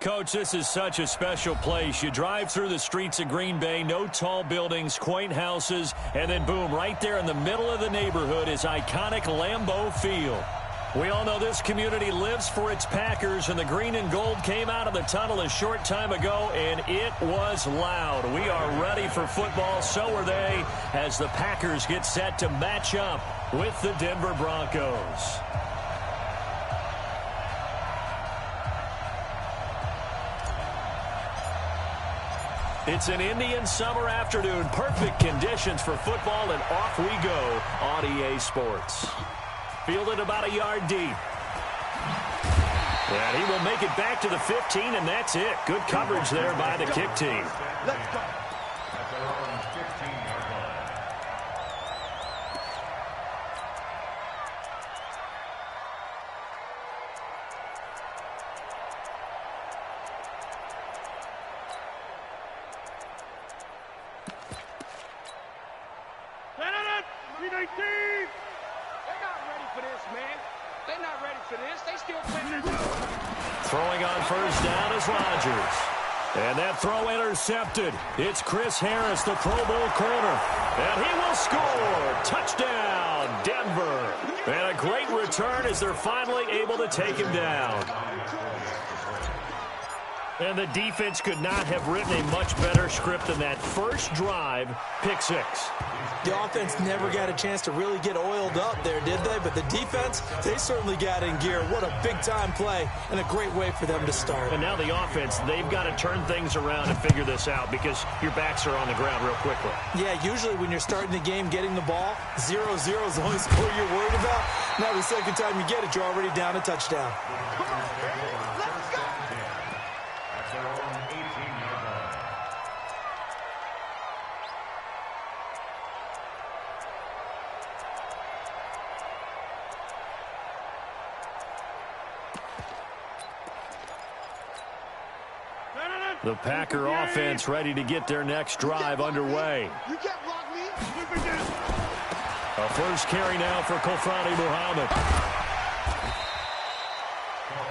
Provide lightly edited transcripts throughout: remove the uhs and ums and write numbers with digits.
Coach, this is such a special place. You drive through the streets of Green Bay, no tall buildings, quaint houses, and then boom, right there in the middle of the neighborhood is iconic Lambeau Field. We all know this community lives for its Packers, and the green and gold came out of the tunnel a short time ago, and it was loud. We are ready for football, so are they, as the Packers get set to match up with the Denver Broncos. It's an Indian summer afternoon. Perfect conditions for football, and off we go on EA Sports. Fielded about a yard deep. And he will make it back to the 15, and that's it. Good coverage there by the kick team. Let's go. Throwing on first down is Rodgers. And that throw intercepted. It's Chris Harris, the Pro Bowl corner. And he will score. Touchdown, Denver. And a great return as they're finally able to take him down. And the defense could not have written a much better script than that first drive, pick six. The offense never got a chance to really get oiled up there, did they? But the defense, they certainly got in gear. What a big-time play and a great way for them to start. And now the offense, they've got to turn things around and figure this out because your backs are on the ground real quickly. Yeah, usually when you're starting the game, getting the ball, 0-0 is the only score you're worried about. Now the second time you get it, you're already down a touchdown. The Packer offense ready to get their next drive underway. You can't block me. A first carry now for Kofrani Muhammad.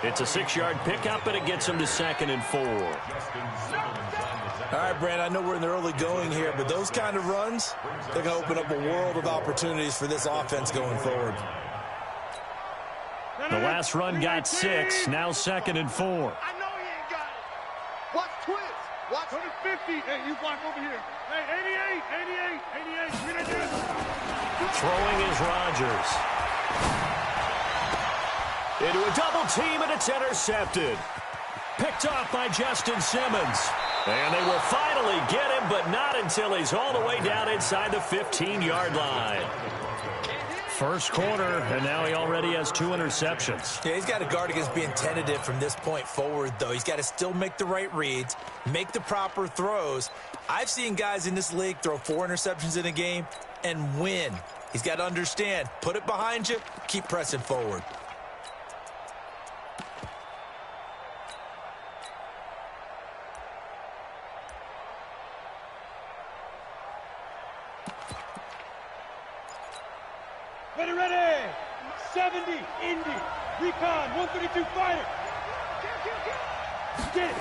It's a 6-yard pickup, and it gets him to 2nd and 4. All right, Brand, I know we're in the early going here, but those kind of runs, they're going to open up a world of opportunities for this offense going forward. The last run got 6, now 2nd and 4. Watch twist. Watch 50. Hey, you block over here. Hey, 88. Throwing is Rodgers. Into a double team, and it's intercepted. Picked off by Justin Simmons. And they will finally get him, but not until he's all the way down inside the 15-yard line. First quarter, and now he already has 2 interceptions. Yeah, he's got to guard against being tentative from this point forward, though. He's got to still make the right reads, make the proper throws. I've seen guys in this league throw 4 interceptions in a game and win. He's got to understand, put it behind you, keep pressing forward. Ready. 70, Indy, Recon, 132 fighter. Get it.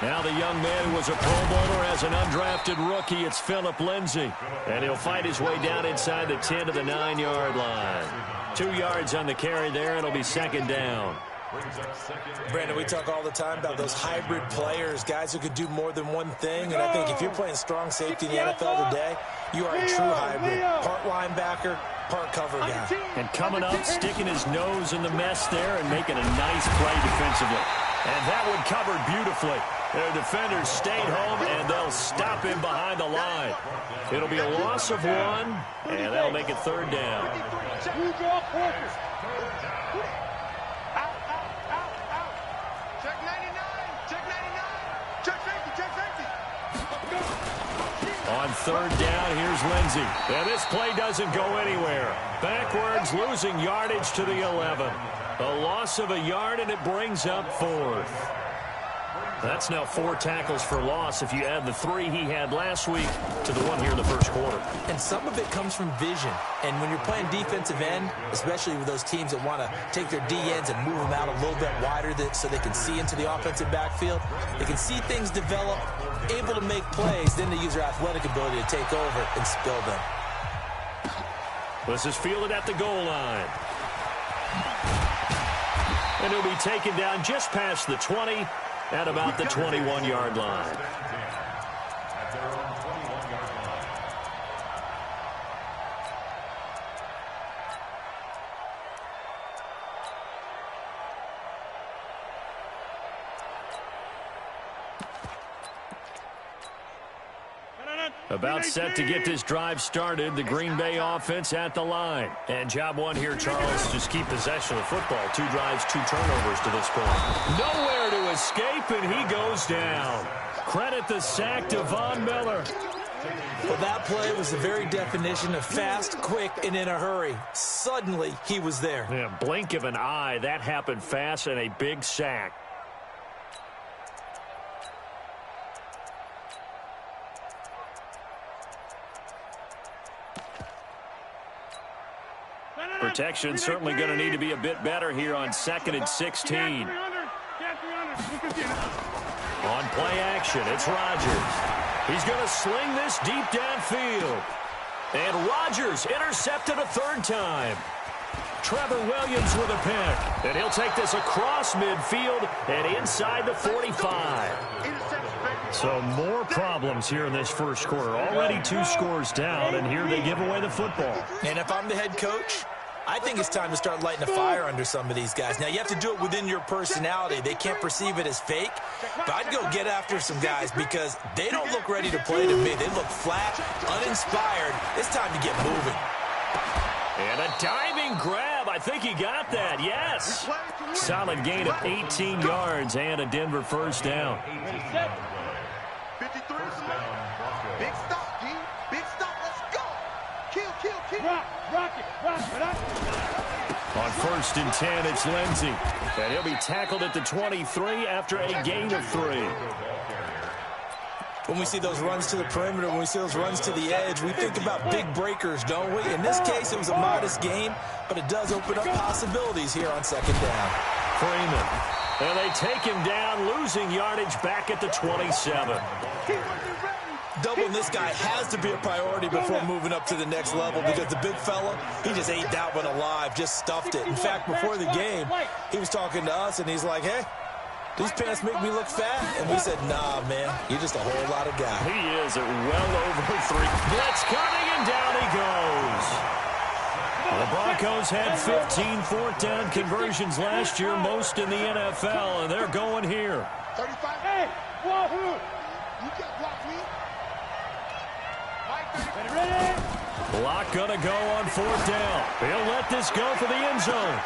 Now the young man who was a Pro Bowler as an undrafted rookie, it's Phillip Lindsay. And he'll fight his way down inside the 10 to the 9-yard line. 2 yards on the carry there, and it'll be 2nd down. Brandon, we talk all the time about those hybrid players, guys who could do more than one thing. And I think if you're playing strong safety in the NFL today, you are a true hybrid. Part linebacker, part cover guy. And coming up, sticking his nose in the mess there and making a nice play defensively. And that one covered beautifully. Their defenders stayed home, and they'll stop him behind the line. It'll be a loss of 1, and that'll make it 3rd down. On 3rd down, here's Lindsay. And this play doesn't go anywhere. Backwards, losing yardage to the 11. A loss of a yard, and it brings up 4th. That's now 4 tackles for loss if you add the 3 he had last week to the 1 here in the first quarter. And some of it comes from vision. And when you're playing defensive end, especially with those teams that want to take their D-ends and move them out a little bit wider so they can see into the offensive backfield, they can see things develop, able to make plays, then they use their athletic ability to take over and spill them. This is fielded at the goal line. And he'll be taken down just past the 20 at about the 21-yard line. About set to get this drive started. The Green Bay offense at the line. And job one here, Charles, just keep possession of the football. 2 drives, 2 turnovers to this point. Nowhere to escape, and he goes down. Credit the sack to Von Miller. Well, that play was the very definition of fast, quick, and in a hurry. Suddenly, he was there. Yeah, blink of an eye. That happened fast and a big sack. Protection certainly going to need to be a bit better here on 2nd and 16. On play action, it's Rodgers. He's going to sling this deep downfield. And Rodgers intercepted a 3rd time. Trevor Williams with a pick. And he'll take this across midfield and inside the 45. So more problems here in this first quarter. Already 2 scores down, and here they give away the football. And if I'm the head coach, I think it's time to start lighting a fire under some of these guys. Now, you have to do it within your personality. They can't perceive it as fake. But I'd go get after some guys because they don't look ready to play to me. They look flat, uninspired. It's time to get moving. And a diving grab. I think he got that. Yes. Solid gain of 18 yards and a Denver first down. 53. Big stop, D. Big stop. Let's go. Kill. Rock it. On 1st and 10, it's Lindsey. And he'll be tackled at the 23 after a gain of 3. When we see those runs to the perimeter, when we see those runs to the edge, we think about big breakers, don't we? In this case, it was a modest gain, but it does open up possibilities here on 2nd down. Freeman. And they take him down, losing yardage back at the 27. Doubling this guy has to be a priority before moving up to the next level because the big fella, he just ate that one alive, just stuffed it. In fact, before the game, he was talking to us, and he's like, hey, these pants make me look fat. And we said, nah, man, you're just a whole lot of guy. He is at well over 3. Blitz coming, and down he goes. The Broncos had 15 4th down conversions last year, most in the NFL, and they're going here. 35. Hey, Wahoo! You can't block me. Ready? Block gonna go on 4th down. He'll let this go for the end zone.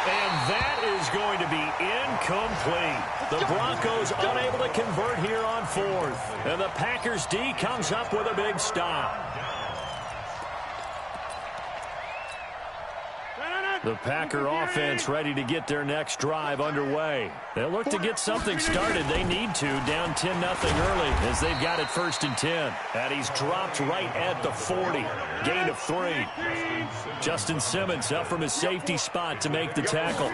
And that is going to be incomplete. The Broncos unable to convert here on 4th. And the Packers D comes up with a big stop. The Packer offense ready to get their next drive underway. They'll look to get something started. They need to, down 10-0 early as they've got it 1st and 10. And he's dropped right at the 40. Gain of 3. Justin Simmons up from his safety spot to make the tackle.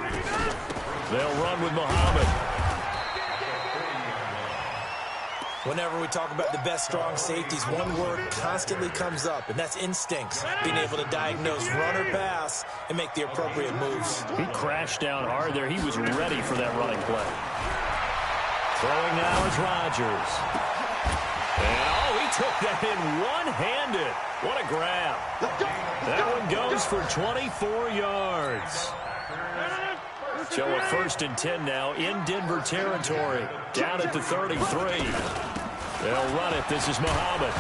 They'll run with Muhammad. Whenever we talk about the best strong safeties, one word constantly comes up, and that's instincts. Being able to diagnose run or pass and make the appropriate moves. He crashed down hard there. He was ready for that running play. Throwing now is Rodgers. And, he took that in one-handed. What a grab. That one goes for 24 yards. So a 1st and 10 now in Denver territory. Down at the 33. They'll run it. This is Muhammad.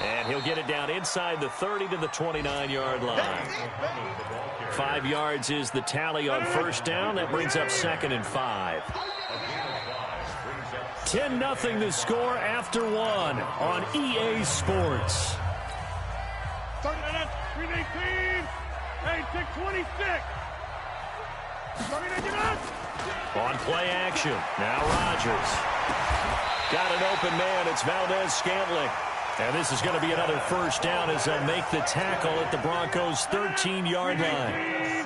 And he'll get it down inside the 30 to the 29-yard line. 5 yards is the tally on 1st down. That brings up 2nd and 5. 10-0 the score after 1 on EA Sports. 318. Hey, 626. On play action. Now Rodgers. Got an open man. It's Valdez-Scantling. And this is going to be another first down as they'll make the tackle at the Broncos' 13-yard line.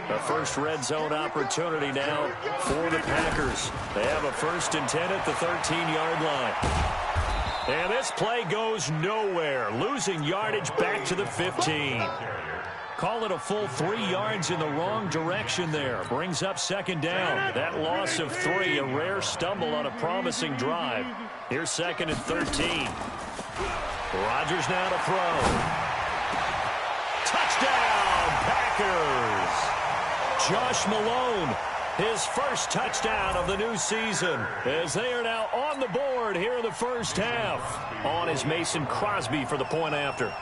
The first red zone opportunity now for the Packers. They have a 1st and 10 at the 13-yard line. And this play goes nowhere, losing yardage back to the 15. Call it a full 3 yards in the wrong direction there. Brings up 2nd down. That loss of 3, a rare stumble on a promising drive. Here's 2nd and 13. Rodgers now to throw. Touchdown, Packers! Josh Malone, his first touchdown of the new season, as they are now on the board here in the first half. On is Mason Crosby for the point after.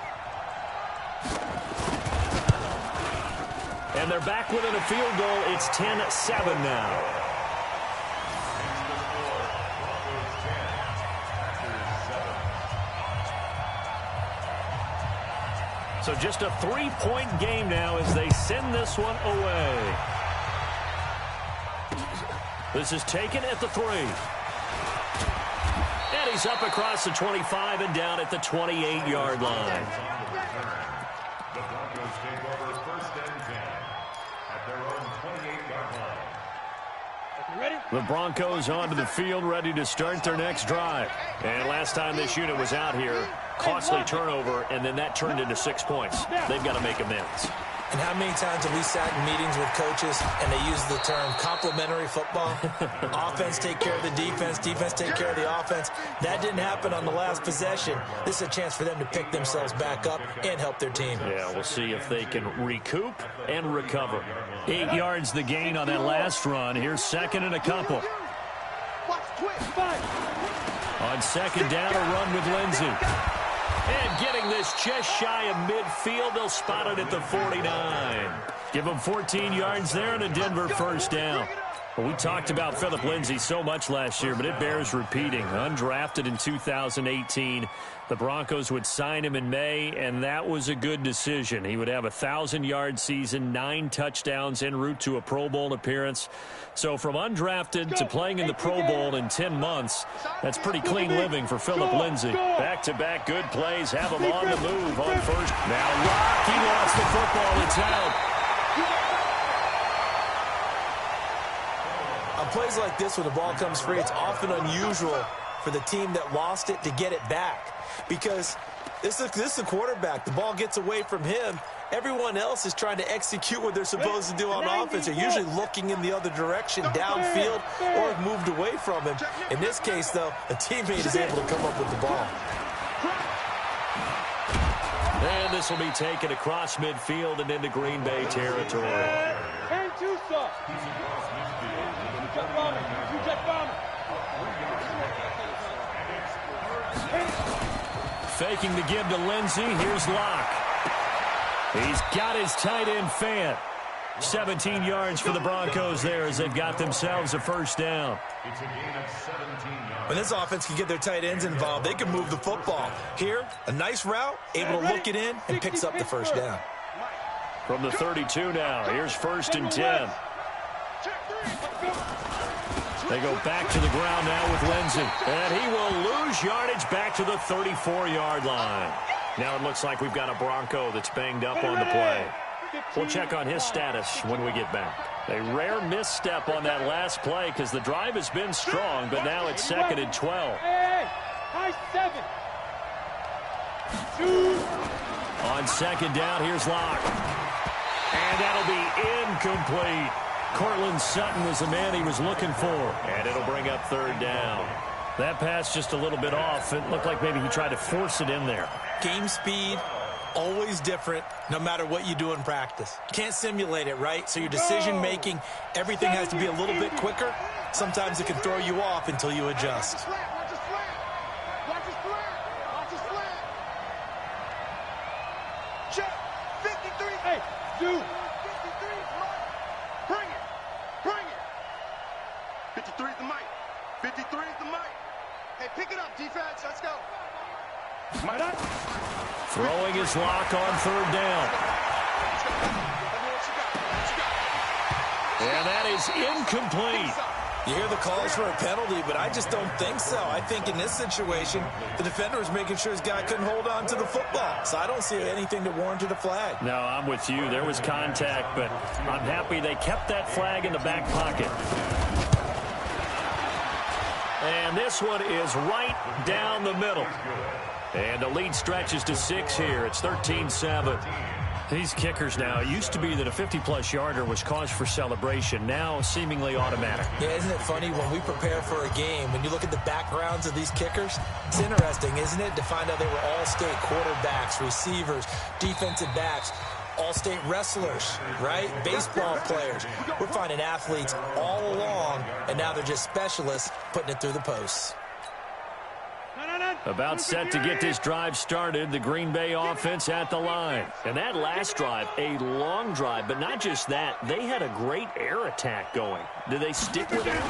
And they're back within a field goal. It's 10-7 now. So just a 3-point game now as they send this one away. This is taken at the 3. And he's up across the 25 and down at the 28-yard line. The Broncos take over 1st and 10 at their own 28-yard line. Ready? The Broncos onto the field, ready to start their next drive. And last time this unit was out here, costly turnover, and then that turned into 6 points. They've got to make amends. And how many times have we sat in meetings with coaches and they use the term complementary football? Offense take care of the defense, defense take care of the offense. That didn't happen on the last possession. This is a chance for them to pick themselves back up and help their team. Yeah, we'll see if they can recoup and recover. 8 yards the gain on that last run. Here's 2nd and a couple. On 2nd down, a run with Lindsey. And getting this just shy of midfield, they'll spot it at the 49. Give them 14 yards there and a Denver first down. Well, we talked about Phillip Lindsay so much last year, but it bears repeating. Undrafted in 2018. The Broncos would sign him in May, and that was a good decision. He would have a 1,000-yard season, 9 touchdowns en route to a Pro Bowl appearance. So from undrafted to playing in the Pro Bowl in 10 months, that's pretty clean living for Phillip Lindsay. Back-to-back good plays, have him on the move on first. Now Rock, he wants the football. It's out. On plays like this, when the ball comes free, it's often unusual for the team that lost it to get it back. Because this is the quarterback. The ball gets away from him. Everyone else is trying to execute what they're supposed to do on offense. They're usually looking in the other direction, downfield, or have moved away from him. In this case, though, a teammate is able to come up with the ball. And this will be taken across midfield and into Green Bay territory. And 2 stop. Faking the give to Lindsey. Here's Locke. He's got his tight end Fant. 17 yards for the Broncos there as they've got themselves a first down. It's a gain of 17 yards. When this offense can get their tight ends involved, they can move the football. Here, a nice route, able to look it in, and picks up the first down. From the 32 now, here's 1st and 10. They go back to the ground now with Lindsey. And he will lose yardage back to the 34-yard line. Now it looks like we've got a Bronco that's banged up on the play. We'll check on his status when we get back. A rare misstep on that last play because the drive has been strong, but now it's 2nd and 12. High 7. On 2nd down, here's Locke. And that'll be incomplete. Cortland Sutton was the man he was looking for. And it'll bring up 3rd down. That pass just a little bit off. It looked like maybe he tried to force it in there. Game speed, always different, no matter what you do in practice. You can't simulate it, right? So your decision-making, everything has to be a little bit quicker. Sometimes it can throw you off until you adjust. Check. 53. Hey, dude. 53 is the mic. 53 is the mic. Hey, pick it up, defense. Let's go. Throwing his Lock on 3rd down. And that is incomplete. You hear the calls for a penalty, but I just don't think so. I think in this situation, the defender was making sure his guy couldn't hold on to the football. So I don't see anything to warrant a flag. No, I'm with you. There was contact, but I'm happy they kept that flag in the back pocket. And this one is right down the middle. And the lead stretches to 6 here. It's 13-7. These kickers now, it used to be that a 50-plus yarder was cause for celebration. Now seemingly automatic. Yeah, isn't it funny when we prepare for a game, when you look at the backgrounds of these kickers, it's interesting, isn't it, to find out they were all-state quarterbacks, receivers, defensive backs, all-state wrestlers, right? Baseball players. We're finding athletes all along, and now they're just specialists putting it through the posts. About set to get this drive started, the Green Bay offense at the line. And that last drive, a long drive, but not just that. They had a great air attack going. Do they stick with it?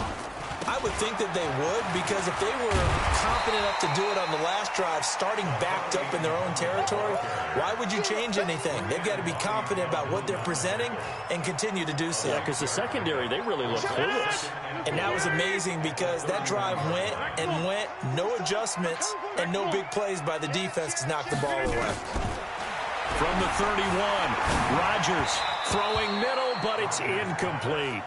I would think that they would, because if they were confident enough to do it on the last drive, starting backed up in their own territory, why would you change anything? They've got to be confident about what they're presenting and continue to do so. Yeah, because the secondary, they really look clueless. And that was amazing because that drive went and went, no adjustments, and no big plays by the defense to knock the ball away. From the 31, Rodgers throwing middle, but it's incomplete.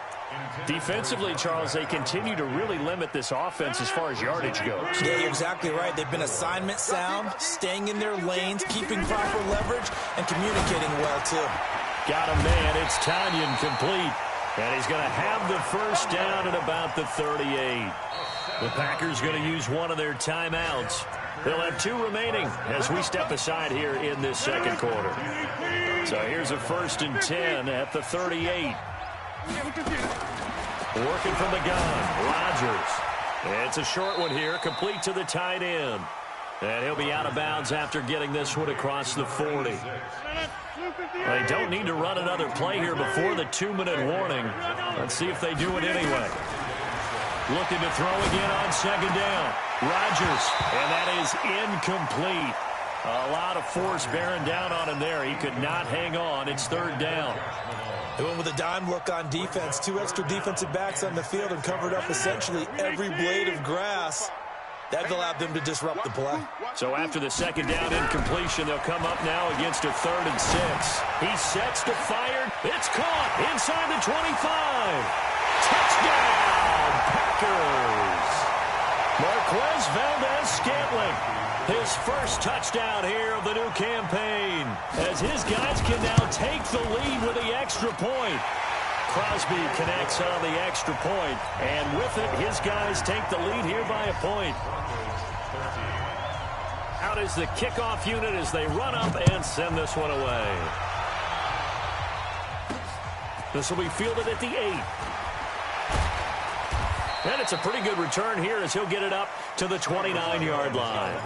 Defensively, Charles, they continue to really limit this offense as far as yardage goes. Yeah, you're exactly right. They've been assignment sound, staying in their lanes, keeping proper leverage, and communicating well, too. Got a man. It's Tanyan complete. And he's going to have the first down at about the 38. The Packers going to use one of their timeouts. They'll have 2 remaining as we step aside here in this second quarter. So here's a 1st and 10 at the 38. Working from the gun, Rodgers. It's a short one here, complete to the tight end. And he'll be out of bounds after getting this one across the 40. They don't need to run another play here before the 2-minute warning. Let's see if they do it anyway. Looking to throw again on 2nd down. Rodgers, and that is incomplete. A lot of force bearing down on him there. He could not hang on. It's 3rd down. They went with a dime look on defense. 2 extra defensive backs on the field and covered up essentially every blade of grass. That allowed them to disrupt the play. So after the 2nd down incompletion, they'll come up now against a 3rd and 6. He sets to fire. It's caught inside the 25. Touchdown, Packers. Marquez Valdez-Scantling. His first touchdown here of the new campaign, as his guys can now take the lead with the extra point. Crosby connects on the extra point, and with it, his guys take the lead here by a point. Out is the kickoff unit as they run up and send this one away. This will be fielded at the 8. And it's a pretty good return here as he'll get it up to the 29-yard line.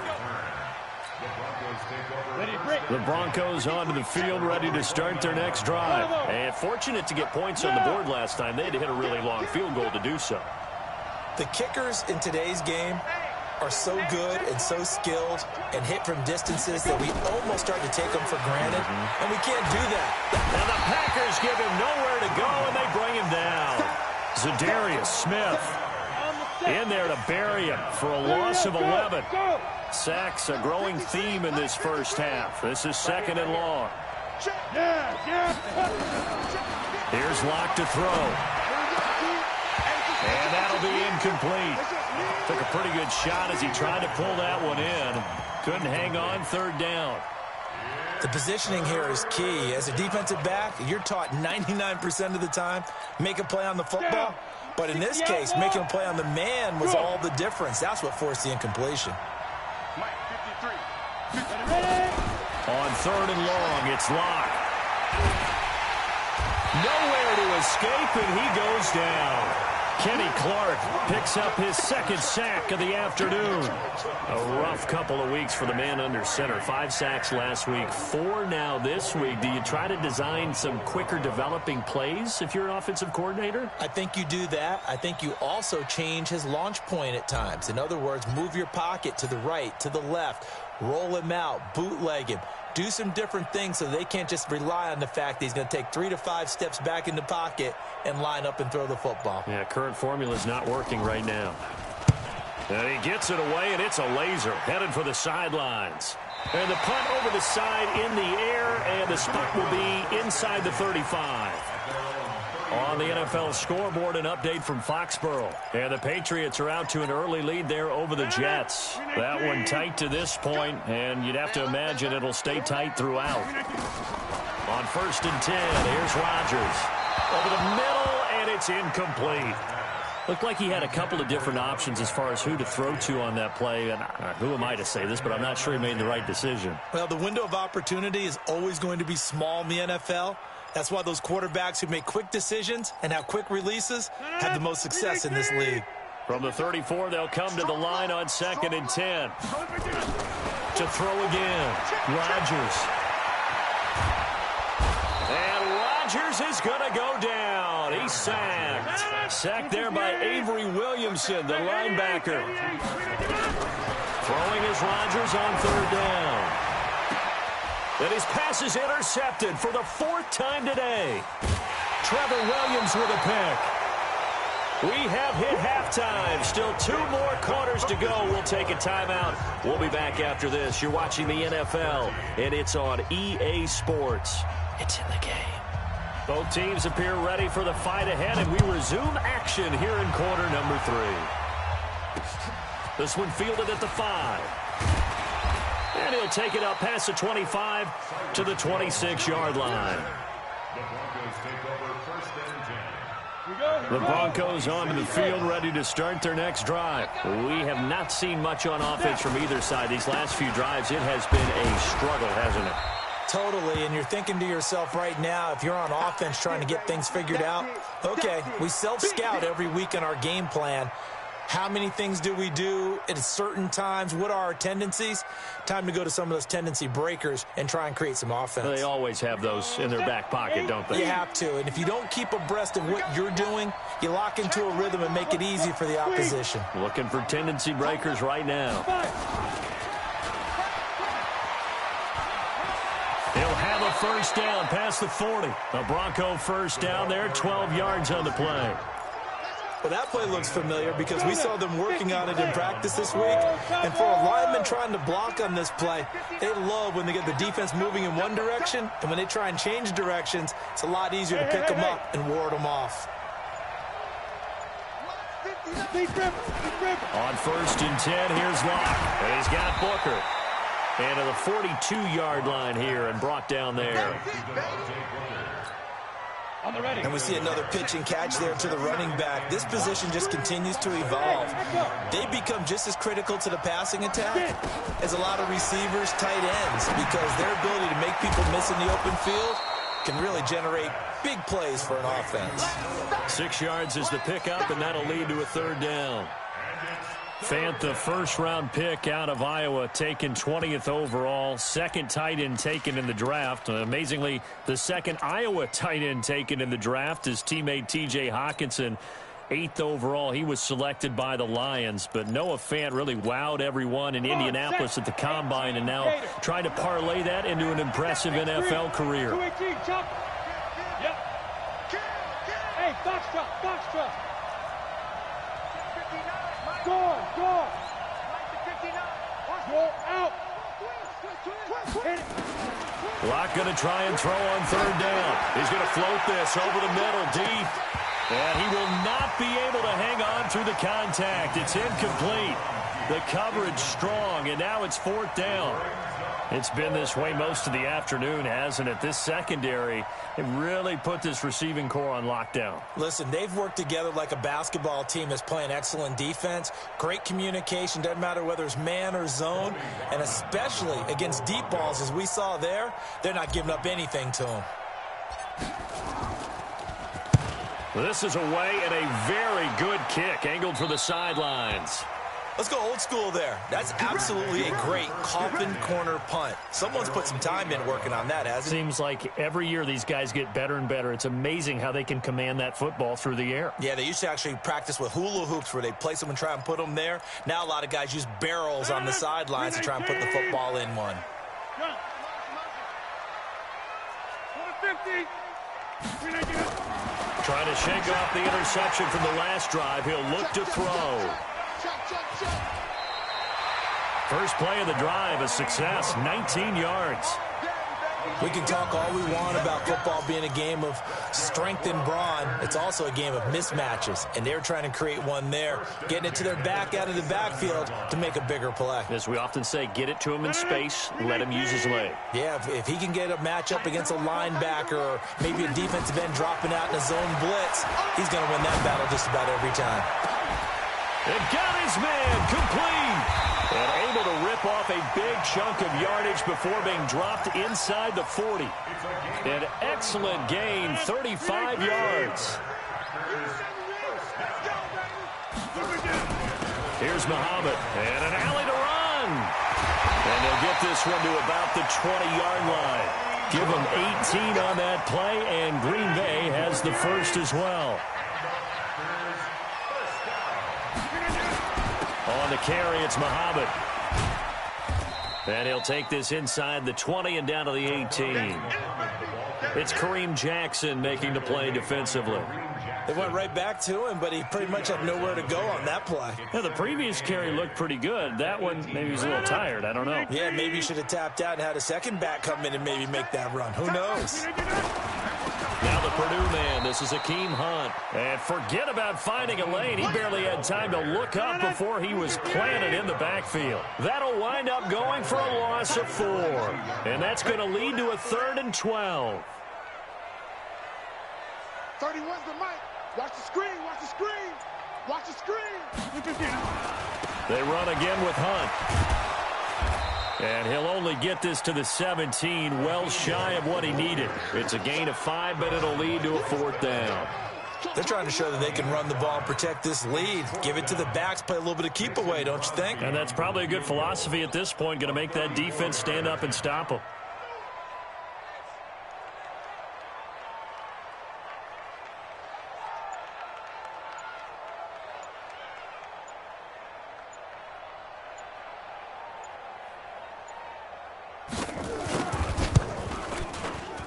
The Broncos onto the field, ready to start their next drive. And fortunate to get points on the board last time. They had to hit a really long field goal to do so. The kickers in today's game are so good and so skilled and hit from distances that we almost start to take them for granted, and we can't do that. And the Packers give him nowhere to go, and they bring him down. Za'Darius Smith in there to bury him for a loss of 11. Sacks a growing theme in this first half. This is 2nd and long. Here's Locke to throw. And that'll be incomplete. Took a pretty good shot as he tried to pull that one in. Couldn't hang on, 3rd down. The positioning here is key. As a defensive back, you're taught 99% of the time, make a play on the football. But in this case, making a play on the man was all the difference. That's what forced the incompletion. On 3rd and long, it's Locke. Nowhere to escape, and he goes down. Kenny Clark picks up his 2nd sack of the afternoon. A rough couple of weeks for the man under center. 5 sacks last week, 4 now this week. Do you try to design some quicker developing plays if you're an offensive coordinator? I think you do that. I think you also change his launch point at times. In other words, move your pocket to the right, to the left, roll him out, bootleg him, do some different things so they can't just rely on the fact that he's going to take 3 to 5 steps back in the pocket and line up and throw the football. Yeah, current formula is not working right now. And he gets it away, and it's a laser headed for the sidelines. And the punt over the side in the air, and the spot will be inside the 35. On the NFL scoreboard, an update from Foxborough. And the Patriots are out to an early lead there over the Jets. That one tight to this point, and you'd have to imagine it'll stay tight throughout. On 1st and 10, here's Rodgers. Over the middle, and it's incomplete. Looked like he had a couple of different options as far as who to throw to on that play. And who am I to say this, but I'm not sure he made the right decision. Well, the window of opportunity is always going to be small in the NFL. That's why those quarterbacks who make quick decisions and have quick releases have the most success in this league. From the 34, they'll come to the line on 2nd and 10. To throw again, Rodgers. And Rodgers is going to go down. He's sacked. Sacked there by Avery Williamson, the linebacker. Throwing is Rodgers on 3rd down. And his pass is intercepted for the 4th time today. Trevor Williams with a pick. We have hit halftime. Still 2 more quarters to go. We'll take a timeout. We'll be back after this. You're watching the NFL, and it's on EA Sports. It's in the game. Both teams appear ready for the fight ahead, and we resume action here in quarter number 3. This one fielded at the 5. And he'll take it up past the 25 to the 26-yard line. The Broncos onto the field, ready to start their next drive. We have not seen much on offense from either side. These last few drives, it has been a struggle, hasn't it? Totally, and you're thinking to yourself right now, if you're on offense trying to get things figured out, okay, we self-scout every week in our game plan. How many things do we do at certain times? What are our tendencies? Time to go to some of those tendency breakers and try and create some offense. They always have those in their back pocket, don't they? You have to, and if you don't keep abreast of what you're doing, you lock into a rhythm and make it easy for the opposition. Looking for tendency breakers right now. He'll have a 1st down past the 40. A Bronco 1st down there, 12 yards on the play. Well, that play looks familiar because we saw them working on it in practice this week. And for a lineman trying to block on this play, they love when they get the defense moving in one direction. And when they try and change directions, it's a lot easier to pick them up and ward them off. On 1st and 10, here's Locke. And he's got Booker. And to the 42-yard line here and brought down there. And we see another pitch and catch there to the running back. This position just continues to evolve. They become just as critical to the passing attack as a lot of receivers, tight ends, because their ability to make people miss in the open field can really generate big plays for an offense. 6 yards is the pickup, and that'll lead to a 3rd down. Fant, the 1st-round pick out of Iowa, taken 20th overall. 2nd tight end taken in the draft. Amazingly, the 2nd Iowa tight end taken in the draft is teammate T.J. Hockenson. 8th overall, he was selected by the Lions. But Noah Fant really wowed everyone in Indianapolis at the Combine, and now trying to parlay that into an impressive NFL career. Hey, box truck. Go out. Locke going to try and throw on 3rd down. He's going to float this over the middle deep. And he will not be able to hang on through the contact. It's incomplete. The coverage strong, and now it's 4th down. It's been this way most of the afternoon, hasn't it? This secondary, it really put this receiving core on lockdown. Listen, they've worked together like a basketball team that's playing excellent defense. Great communication, doesn't matter whether it's man or zone. And especially against deep balls, as we saw there, they're not giving up anything to them. This is away and a very good kick, angled for the sidelines. Let's go old school there. That's absolutely a great coffin corner punt. Someone's put some time in working on that, hasn't it? Seems like every year these guys get better and better. It's amazing how they can command that football through the air. Yeah, they used to actually practice with hula hoops where they place them and try and put them there. Now a lot of guys use barrels on the sidelines to try and put the football in one. 150. Trying to shake off the interception from the last drive. He'll look to throw. First play of the drive, a success, 19 yards. We can talk all we want about football being a game of strength and brawn. It's also a game of mismatches, and they're trying to create one there, getting it to their back out of the backfield to make a bigger play. As we often say, get it to him in space, let him use his leg. Yeah, if he can get a matchup against a linebacker or maybe a defensive end dropping out in a zone blitz, he's going to win that battle just about every time. It got his man complete. And able to rip off a big chunk of yardage before being dropped inside the 40. An excellent gain, 35 yards. Here's Muhammad, and an alley to run. And they'll get this one to about the 20-yard line. Give them 18 on that play, and Green Bay has the first as well. On the carry, it's Muhammad. And he'll take this inside the 20 and down to the 18. It's Kareem Jackson making the play defensively. They went right back to him, but he pretty much had nowhere to go on that play. Yeah, the previous carry looked pretty good. That one, maybe he was a little tired. I don't know. Yeah, maybe he should have tapped out and had a second back come in and maybe make that run. Who knows? Now the Purdue man, this is Akeem Hunt. And forget about finding a lane. He barely had time to look up before he was planted in the backfield. That'll wind up going for a loss of 4. And that's going to lead to a 3rd and 12. 31's the mic. Watch the screen, watch the screen. Watch the screen. They run again with Hunt. And he'll only get this to the 17, well shy of what he needed. It's a gain of 5, but it'll lead to a 4th down. They're trying to show that they can run the ball and protect this lead. Give it to the backs, play a little bit of keep away, don't you think? And that's probably a good philosophy at this point, going to make that defense stand up and stop them.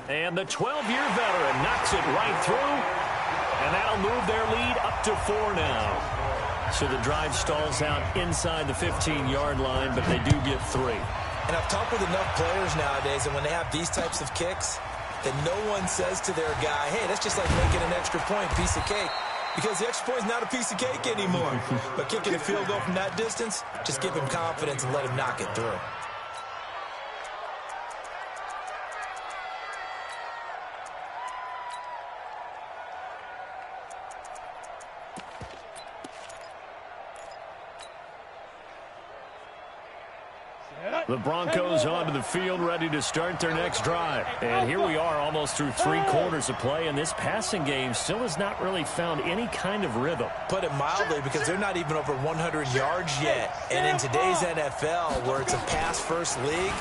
And the 12-year veteran knocks it right through, and that'll move their lead up to 4 now. So the drive stalls out inside the 15-yard line, but they do get 3. And I've talked with enough players nowadays, and when they have these types of kicks, that no one says to their guy, hey, that's just like making an extra point, piece of cake. Because the extra point is not a piece of cake anymore. But kicking a field goal from that distance, just give him confidence and let him knock it through. The Broncos onto the field, ready to start their next drive. And here we are, almost through 3 quarters of play, and this passing game still has not really found any kind of rhythm. Put it mildly, because they're not even over 100 yards yet. And in today's NFL, where it's a pass-first league,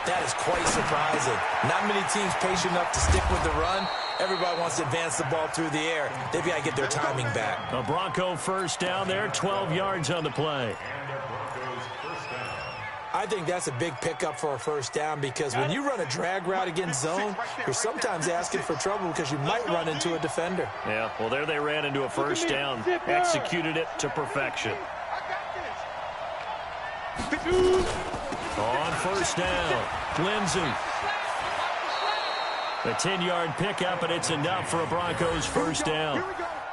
that is quite surprising. Not many teams patient enough to stick with the run. Everybody wants to advance the ball through the air. They've got to get their timing back. A Bronco first down there, 12 yards on the play. I think that's a big pickup for a first down, because when you run a drag route against zone, you're sometimes asking for trouble because you might run into a defender. Yeah, well, there they ran into a first down, executed it to perfection. On first down, Lindsey. A 10-yard pickup, and it's enough for a Broncos first down.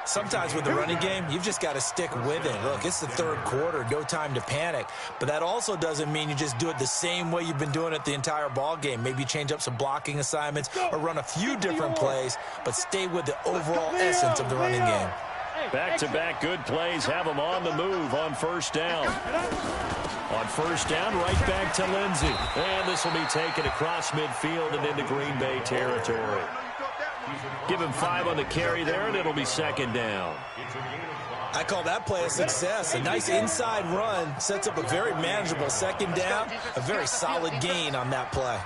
Sometimes with the running game, you've just got to stick with it. Look, it's the 3rd quarter, no time to panic. But that also doesn't mean you just do it the same way you've been doing it the entire ball game. Maybe change up some blocking assignments or run a few different plays, but stay with the overall essence of the running game. Back-to-back good plays have them on the move on first down. On first down, right back to Lindsey. And this will be taken across midfield and into Green Bay territory. Give him 5 on the carry there, and it'll be 2nd down. I call that play a success. A nice inside run sets up a very manageable 2nd down. A very solid gain on that play.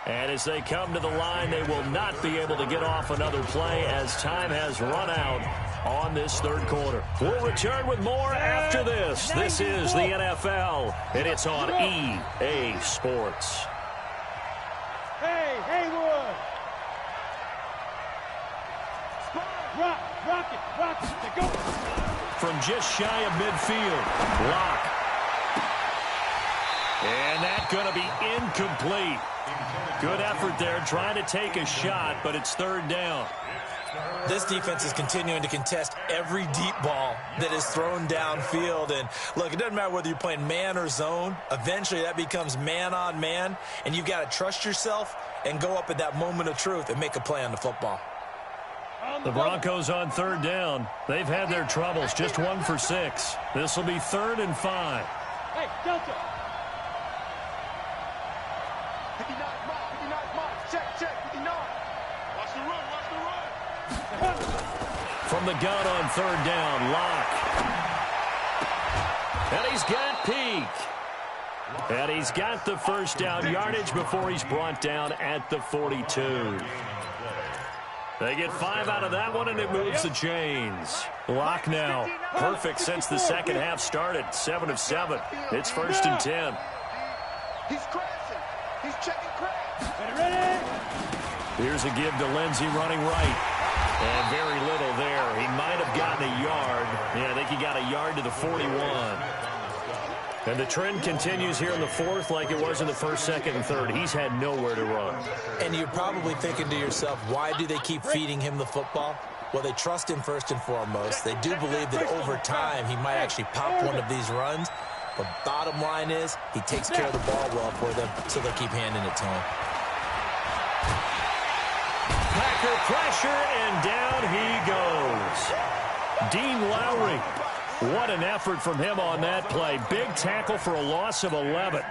And as they come to the line, they will not be able to get off another play as time has run out. on this third quarter. We'll return with more after this. This is the NFL, and it's on EA Sports. Hey, Haywood! Rock it, go! From just shy of midfield, Locke. And that's going to be incomplete. Good effort there, trying to take a shot, but it's third down. This defense is continuing to contest every deep ball that is thrown downfield. And, look, it doesn't matter whether you're playing man or zone. Eventually, that becomes man-on-man, and you've got to trust yourself and go up at that moment of truth and make a play on the football. The Broncos on third down. They've had their troubles, just 1 for 6. This will be 3rd and 5. Hey, Delta! From the gun on third down, Locke. And he's got Peak. And he's got the first down yardage before he's brought down at the 42. They get 5 out of that one, and it moves the chains. Locke now, perfect since the second half started. 7 of 7. It's 1st and 10. He's crashing. He's checking crash. Ready? Here's a give to Lindsey running right. And very little there. He might have gotten a yard. Yeah, I think he got a yard to the 41. And the trend continues here in the 4th like it was in the 1st, 2nd, and 3rd. He's had nowhere to run. And you're probably thinking to yourself, why do they keep feeding him the football? Well, they trust him first and foremost. They do believe that over time he might actually pop one of these runs. But bottom line is he takes care of the ball well for them, so they'll keep handing it to him. Packer pressure, and down he goes. Dean Lowry. What an effort from him on that play. Big tackle for a loss of 11.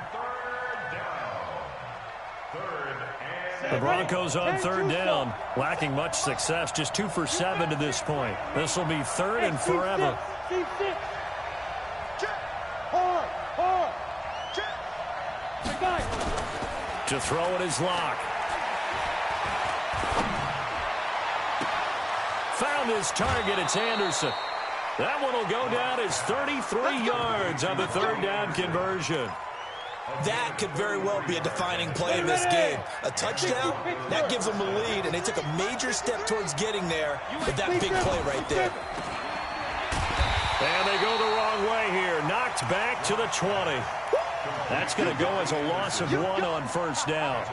The Broncos on third down, lacking much success, just 2 for 7 to this point. This will be 3rd and forever. To throw it is Locke. Found his target, it's Anderson. That one will go down as 33 yards on the 3rd down conversion. That could very well be a defining play in this game. A touchdown, that gives them a lead, and they took a major step towards getting there with that big play right there. And they go the wrong way here. Knocked back to the 20. That's going to go as a loss of 1 on 1st down.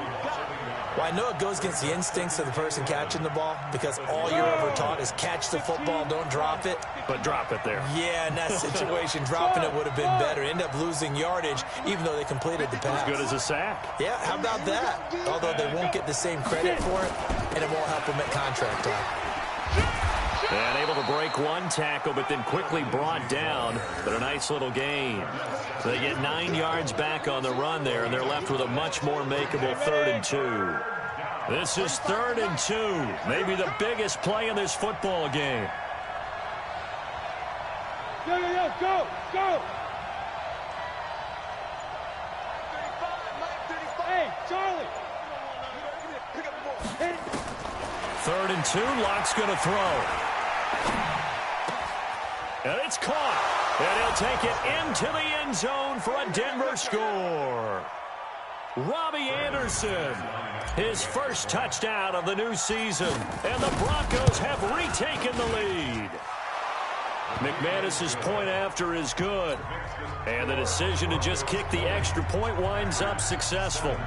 Well, I know it goes against the instincts of the person catching the ball because all you're ever taught is catch the football, don't drop it. But drop it there. Yeah, in that situation, dropping it would have been better. End up losing yardage, even though they completed the pass. As good as a sack. Yeah, how about that? Although they won't get the same credit for it, and it won't help them at contract time. And able to break one tackle, but then quickly brought down. But a nice little gain. They get 9 yards back on the run there, and they're left with a much more makeable 3rd and 2. This is 3rd and 2. Maybe the biggest play in this football game. Go! Hey, Charlie! 3rd and 2, Locke's going to throw. And it's caught. And he'll take it into the end zone for a Denver score. Robbie Anderson, his first touchdown of the new season. And the Broncos have retaken the lead. McManus's point after is good. And the decision to just kick the extra point winds up successful.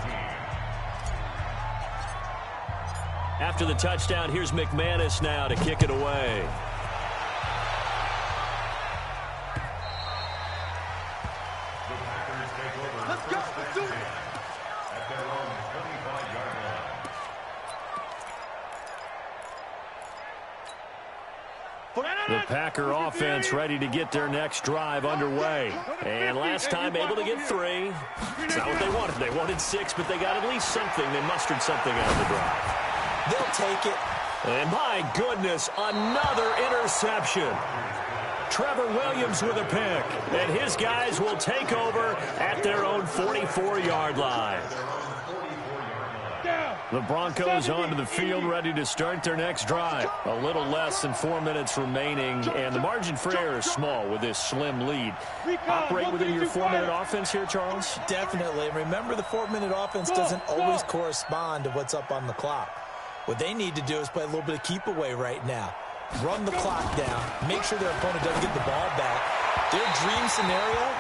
After the touchdown, here's McManus now to kick it away. Let's do it! At their own 25-yard line. The Packer offense ready to get their next drive underway. And last time able to get 3. It's not what they wanted. They wanted 6, but they got at least something. They mustered something out of the drive. They'll take it. And my goodness, another interception. Trevor Williams with a pick. And his guys will take over at their own 44-yard line. The Broncos onto the field, ready to start their next drive. A little less than 4 minutes remaining, and the margin for error is small with this slim lead. Operate within your 4-minute offense here, Charles? Definitely. Remember, the 4-minute offense doesn't always correspond to what's up on the clock. What they need to do is play a little bit of keep away right now. Run the clock down. Make sure their opponent doesn't get the ball back. Their dream scenario,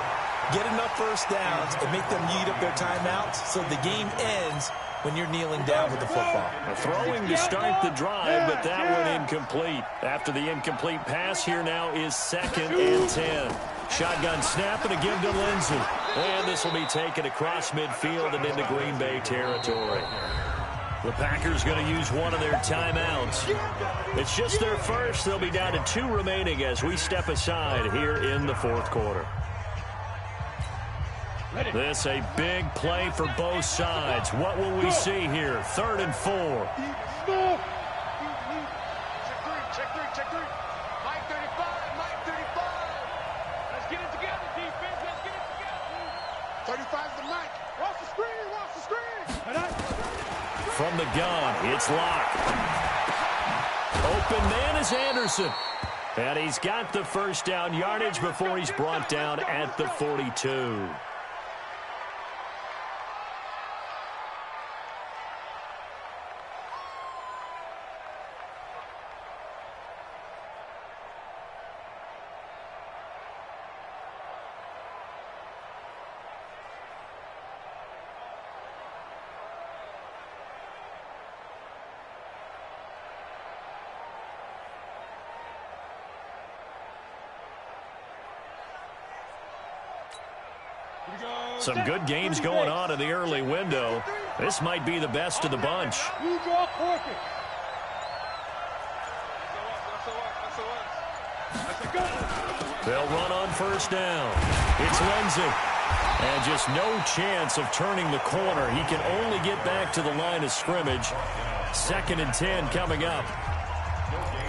get enough first downs and make them eat up their timeouts so the game ends when you're kneeling down with the football. Throwing to start the drive, but that one incomplete. After the incomplete pass, here now is 2nd and 10. Shotgun snap and a give to Lindsay. And this will be taken across midfield and into Green Bay territory. The Packers going to use one of their timeouts. It's just their first. They'll be down to 2 remaining as we step aside here in the 4th quarter. This a big play for both sides. What will we see here? 3rd and 4. Check three. Mike 35, Mike 35. Let's get it together, defense. Let's get it together. 35's the Mike. Watch the screen. From the gun, it's locked. Open man is Anderson. And he's got the first down yardage before he's brought down at the 42. Some good games going on in the early window. This might be the best of the bunch. They'll run on first down. It's Lindsay. And just no chance of turning the corner. He can only get back to the line of scrimmage. 2nd and 10 coming up.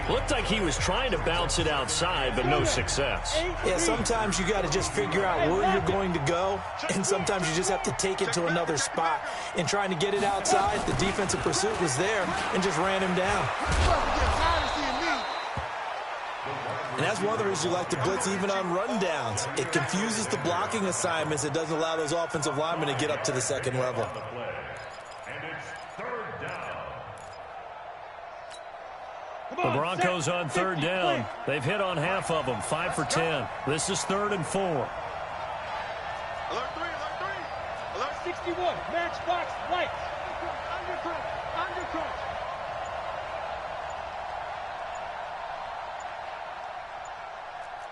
Looked like he was trying to bounce it outside, but no success. Yeah, sometimes you got to just figure out where you're going to go, and sometimes you just have to take it to another spot. In trying to get it outside, the defensive pursuit was there and just ran him down. And that's one of the reasons you like to blitz even on rundowns. It confuses the blocking assignments. It doesn't allow those offensive linemen to get up to the second level. The Broncos on 3rd down. They've hit on half of them, 5 for 10. This is 3rd and 4. Alert 3. Alert 61. Matchbox lights. Undercross.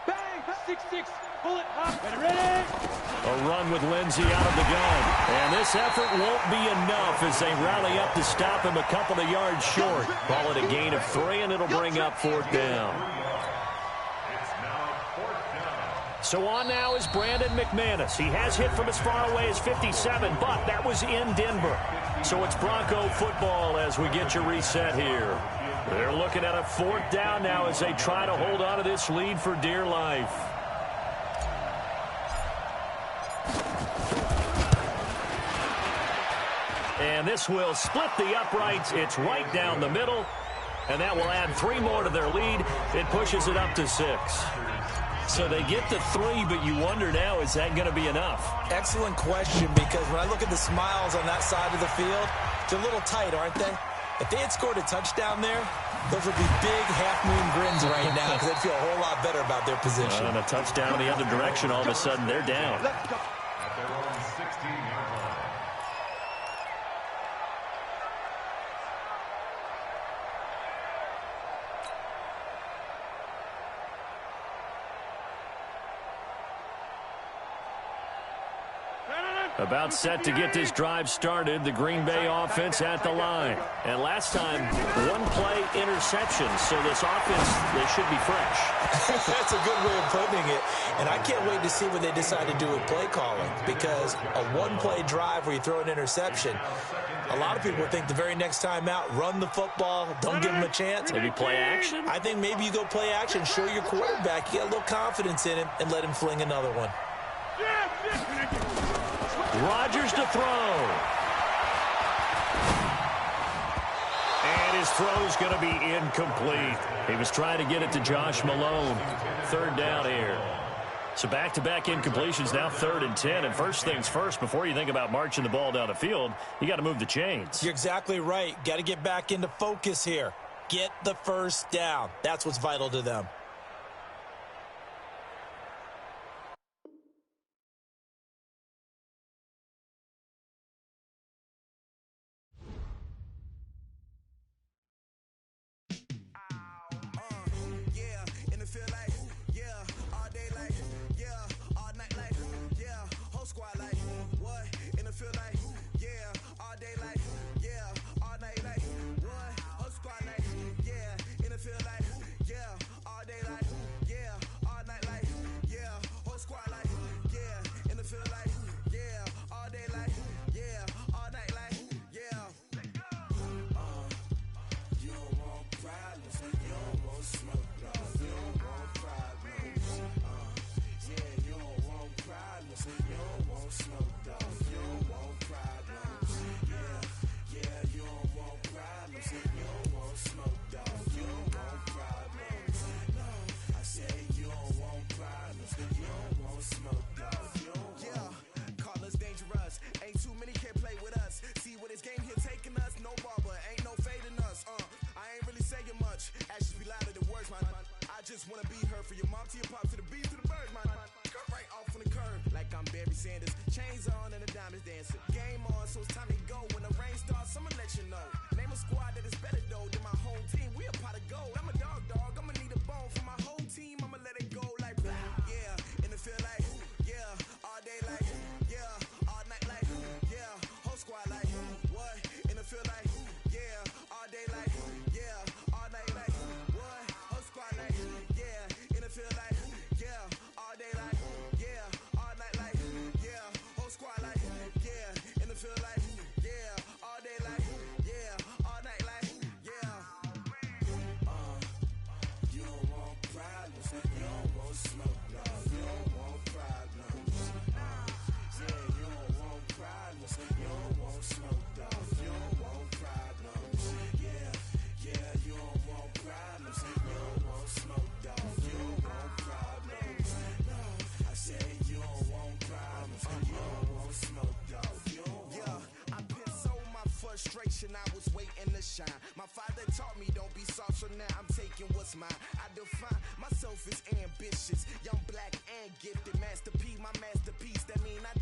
Bang! 6-6. Bullet hop. Ready? A run with Lindsay out of the gun. And this effort won't be enough as they rally up to stop him a couple of yards short. Call it a gain of 3, and it'll bring up 4th down. So on now is Brandon McManus. He has hit from as far away as 57, but that was in Denver. So it's Bronco football as we get your reset here. They're looking at a 4th down now as they try to hold on to this lead for dear life. And this will split the uprights. It's right down the middle. And that will add 3 more to their lead. It pushes it up to 6. So they get to 3, but you wonder now, is that going to be enough? Excellent question, because when I look at the smiles on that side of the field, they're a little tight, aren't they? If they had scored a touchdown there, those would be big half-moon grins right now because they'd feel a whole lot better about their position. And a touchdown the other direction, all of a sudden they're down. At their own 16-yard line. About set to get this drive started, the Green Bay offense at the line. And last time, 1-play interception, so this offense, they should be fresh. That's a good way of putting it. And I can't wait to see what they decide to do with play calling, because a 1-play drive where you throw an interception, a lot of people think the very next time out, run the football, don't give them a chance. Maybe play action? I think maybe you go play action, show your quarterback, you get a little confidence in him, and let him fling another one. Rodgers to throw. his throw's going to be incomplete. He was trying to get it to Josh Malone. Third down here. So back-to-back incompletions, now 3rd and 10. And first things first, before you think about marching the ball down the field, you got to move the chains. You're exactly right. Got to get back into focus here. Get the first down. That's what's vital to them. I was waiting to shine. My father taught me don't be soft, so now I'm taking what's mine. I define myself as ambitious, young, black, and gifted. Master P, my masterpiece. That mean I